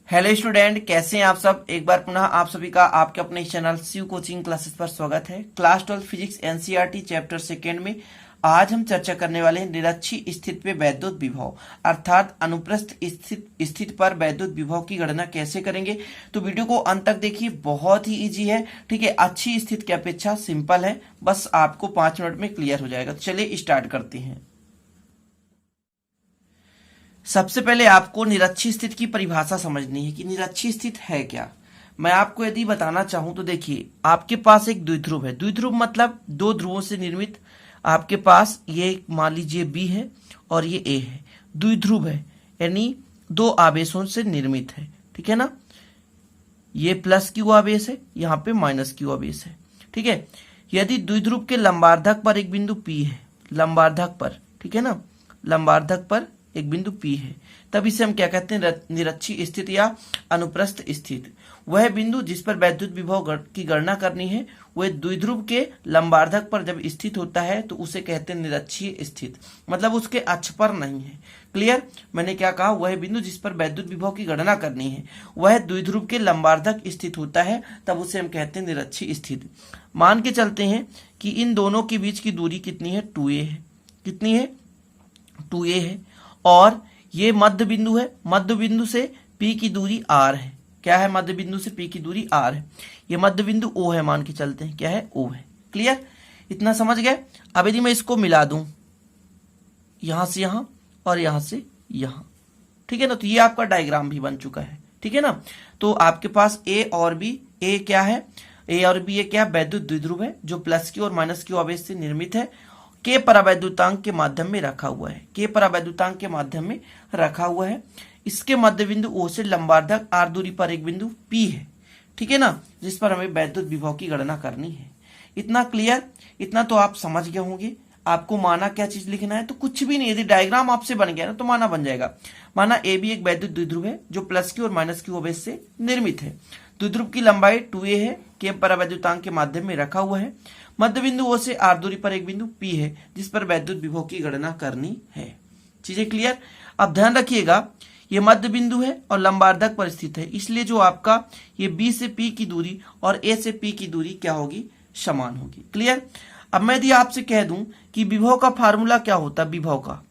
Hello student, कैसे हैं आप सब। एक बार पुनः आप सभी का आपके अपने चैनल शिव कोचिंग क्लासेस पर स्वागत है। Class 12 physics NCERT chapter second में आज हम चर्चा करने वाले हैं निरक्षी स्थिति पे वैद्युत विभव अर्थात अनुप्रस्थ स्थिति पर वैद्युत विभव की गणना कैसे करेंगे। तो वीडियो को अंत तक देखिए, बहुत ही इजी है। ठीक है, अच्छी स्थिति की अपेक्षा सिंपल है, बस आपको 5 मिनट में क्लियर हो जाएगा। तो चलिए स्टार्ट करते हैं। सबसे पहले आपको निरक्षी स्थिति की परिभाषा समझनी है कि निरक्षी स्थिति है क्या। मैं आपको यदि बताना चाहूं तो देखिए, आपके पास एक द्विध्रुव है। द्विध्रुव मतलब दो ध्रुवों से निर्मित। आपके पास ये मान लीजिए बी है और ये ए है। द्विध्रुव है यानी दो आवेशों से निर्मित है। ठीक है ना, ये प्लस क्यू आवेश है, यहाँ पे माइनस क्यू आवेश है। ठीक है, यदि द्विध्रुव के लंबार्धक पर एक बिंदु पी है, लंबार्धक पर, ठीक है ना, लंबार्धक पर एक बिंदु पी है, तब इसे हम क्या कहते हैं, निरक्षी स्थिति या अनुप्रस्थ स्थिति। वह बिंदु जिस पर वैद्युत विभव की गणना करनी है वह द्विध्रुव के लंबार्धक पर जब स्थित होता है तो उसे कहते हैं निरक्षीय स्थिति, मतलब उसके अक्ष पर नहीं है। क्लियर, मैंने क्या कहा, वह बिंदु जिस पर वैद्युत विभव की गणना करनी है वह द्विध्रुव के लंबार्धक स्थित होता है, तब उसे हम कहते हैं निरक्षीय स्थिति। मान के चलते हैं कि इन दोनों के बीच की दूरी कितनी है, 2a है। कितनी है, 2a है। और ये मध्य बिंदु है, मध्य बिंदु से P की दूरी r है। क्या है, मध्य बिंदु से P की दूरी r है। ये मध्य बिंदु O है, मान के चलते हैं क्या है, O है। क्लियर, इतना समझ गए। अब यदि मैं इसको मिला दूं यहां से यहां और यहां से यहां, ठीक है ना, तो ये आपका डायग्राम भी बन चुका है। ठीक है ना, तो आपके पास A और B, A क्या है, A और B ये क्या, वैद्युत द्विध्रुव है जो प्लस क्यू और माइनस क्यू आवेश से निर्मित है। के परावैद्युतांक के माध्यम में रखा हुआ है, के परावैद्युतांक के माध्यम में रखा हुआ है। इसके मध्य बिंदु O से लंबार्धक r दूरी पर एक बिंदु P है। ठीक है ना, जिस पर हमें वैद्युत विभव की गणना करनी है। इतना क्लियर, इतना तो आप समझ गए होंगे। आपको माना क्या चीज लिखना है, तो कुछ भी नहीं, यदि डायग्राम आपसे बन गया ना तो माना बन जाएगा। माना ए बी एक वैद्युत द्विध्रुव है जो प्लस क्यू और माइनस क्यू आवेश से निर्मित है। द्विध्रुव की लंबाई 2a है, के परावैद्युतांक के माध्यम में रखा हुआ है। मध्य बिंदु O से r दूरी पर एक बिंदु P है जिस पर वैद्युत विभव की गणना करनी है। चीजें क्लियर। अब ध्यान रखिएगा, ये मध्य बिंदु है और लंबार्धक पर स्थित है, इसलिए जो आपका ये B से P की दूरी और A से P की दूरी क्या होगी, समान होगी। क्लियर। अब मैं यदि आपसे कह दूं कि विभव का फार्मूला क्या होता है, विभव का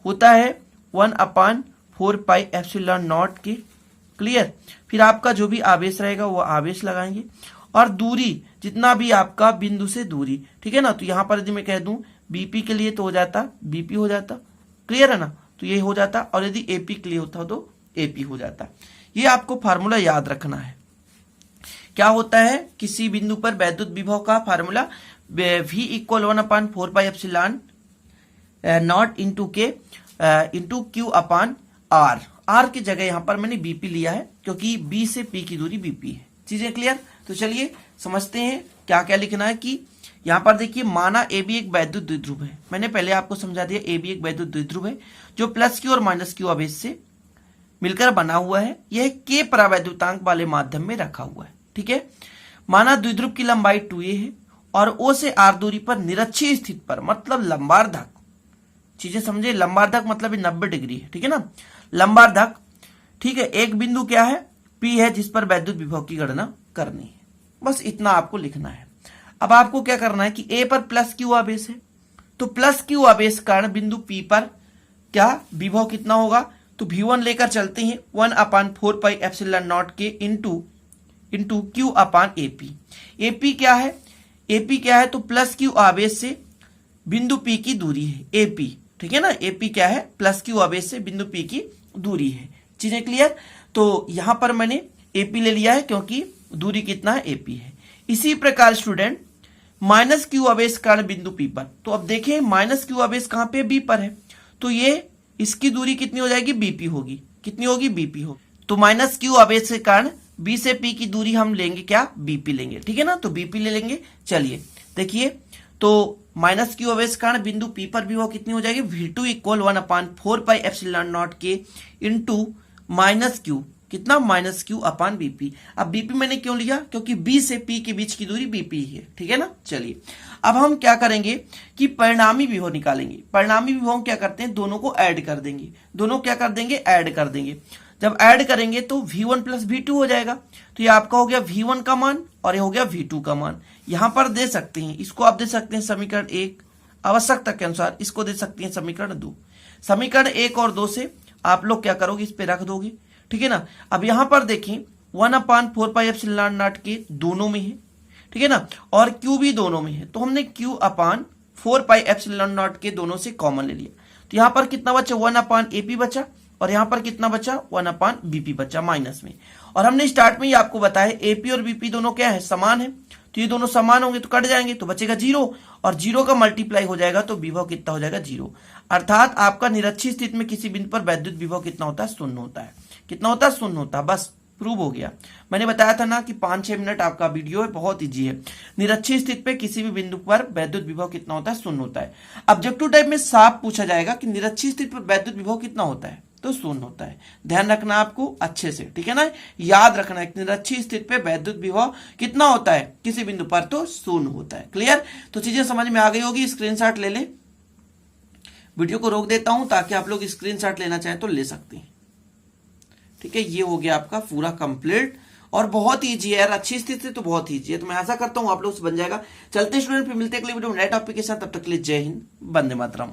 होता है 1/4 पाई एप्सिलॉन नॉट के। क्लियर, फिर आपका जो भी आवेश रहेगा वो आवेश लगाएंगे और दूरी जितना भी आपका बिंदु से दूरी, ठीक है ना, तो यहां पर यदि मैं कह दूं बीपी के लिए तो हो जाता बीपी हो जाता। क्लियर है ना, तो ये हो जाता, और यदि एपी के लिए होता तो एपी हो जाता। ये आपको फार्मूला याद रखना है। क्या होता है, किसी बिंदु पर वैद्युत विभव का formula V equal 1/4 pi epsilon naught into k into q upon r. R की जगह यहां पर मैंने बीपी लिया है क्योंकि बी से पी की दूरी बीपी है। चीजें क्लियर। तो चलिए समझते हैं क्या क्या लिखना है। कि यहां पर देखिए, माना ए बी एक वैद्युत द्विध्रुव है। मैंने पहले आपको समझा दिया, ए बी एक वैद्युत द्विध्रुव है जो प्लस क्यू और माइनस क्यू आवेश से मिलकर बना हुआ है। यह के परावैद्युतांक वाले माध्यम में रखा हुआ है। ठीक है, माना द्विध्रुव की लंबाई 2a है और O से r दूरी पर निरक्षीय स्थिति पर, मतलब लंबार्धक, चीजें समझे, लंबार्धक मतलब 90 डिग्री है। ठीक है ना, लंबार्धक। ठीक है, एक बिंदु क्या है, P है जिस पर वैद्युत विभव की गणना करनी है। बस इतना आपको लिखना है। अब आपको क्या करना है कि A पर प्लस क्यू आवेश है, तो प्लस क्यू आवेश कारण बिंदु P पर क्या विभव कितना होगा, तो V1 लेकर चलते हैं 1/4 पाई एप्सिलॉन नॉट के इंटू क्यू अपान एपी। एपी क्या है, एपी क्या है, तो प्लस क्यू आवेश से बिंदु P की दूरी है एपी। ठीक है ना, एपी क्या है, प्लस क्यू आवेश से बिंदु P की दूरी है। चीजें क्लियर। तो यहां पर मैंने एपी ले लिया है क्योंकि दूरी कितना है, एपी है। इसी प्रकार स्टूडेंट माइनस क्यू आवेश कारण बिंदु P पर, तो अब देखें माइनस क्यू आवेश कहां पे, बी पर है, तो ये इसकी दूरी कितनी हो जाएगी, बीपी होगी। कितनी होगी, बीपी होगी। तो माइनस क्यू आवेश के कारण बी से पी की दूरी हम लेंगे क्या, बीपी लेंगे। ठीक है ना, तो बीपी ले लेंगे। चलिए देखिए, तो माइनस क्यू आवेश कारण बिंदु P पर विभव कितनी हो जाएगी, V2 equal 1/4 pi epsilon not के इंटू माइनस क्यू, कितना, माइनस क्यू अपान बीपी। अब बीपी मैंने क्यों लिया, क्योंकि बी से पी के बीच की दूरी बीपी है। ठीक है ना। चलिए अब हम क्या करेंगे कि परिणामी विभव निकालेंगे। परिणामी विभव क्या करते हैं, दोनों को ऐड कर देंगे। दोनों क्या कर देंगे, ऐड कर देंगे। जब ऐड करेंगे तो V1 प्लस V2 हो जाएगा। तो ये आपका हो गया V1 का मान और ये हो गया V2 का मान। यहां पर दे सकते हैं, इसको आप दे सकते हैं समीकरण 1, आवश्यकता के अनुसार इसको दे सकते हैं समीकरण 2। समीकरण 1 और 2 से आप लोग क्या करोगे, इस पे रख दोगे, ठीक है ना। अब यहां पर देखें 1/4πε0 के दोनों में है, ठीक है ना, और Q भी दोनों में है, तो हमने Q/4πε0 के दोनों से कॉमन ले लिया। तो यहां पर कितना बचा, 1/AP बचा, और यहां पर कितना बचा, 1/BP बचा माइनस में। और हमने स्टार्ट में ही आपको बताया AP और BP दोनों क्या है, समान है, तो ये दोनों समान होंगे तो कट जाएंगे, तो बचेगा 0, और 0 का मल्टीप्लाई हो जाएगा तो विभव कितना हो जाएगा, 0। अर्थात आपका निरक्षीय स्थिति में किसी बिंदु पर वैद्युत विभव कितना होता है, शून्य होता है। कितना होता है, शून्य होता है। बस प्रूव हो गया। मैंने बताया था ना कि 5-6 मिनट आपका वीडियो है, बहुत इजी है। निरक्षीय स्थिति पे किसी भी बिंदु पर वैद्युत विभव कितना होता है, शून्य होता है। ऑब्जेक्टिव टाइप में साफ पूछा जाएगा कि निरक्षीय स्थिति पर वैद्युत विभव कितना होता है, तो शून्य होता है। ध्यान रखना आपको अच्छे से, ठीक है ना, याद रखना है निरक्षीय स्थिति पे वैद्युत विभव कितना होता है किसी बिंदु पर, तो शून्य होता है। क्लियर, तो चीजें समझ में आ गई होगी। स्क्रीनशॉट ले ले, वीडियो को रोक देता हूं ताकि आप लोग स्क्रीनशॉट लेना चाहें तो ले सकते हैं। ठीक है, ये हो गया आपका पूरा कंप्लीट, और बहुत ईजी है यार, अच्छी स्थिति से तो बहुत ईजी है। तो मैं आशा करता हूं आप लोग से बन जाएगा। चलते स्टूडेंट, फिर मिलते हैं अगले वीडियो में नए टॉपिक के साथ। तब तक के लिए जय हिंद, वंदे मातरम।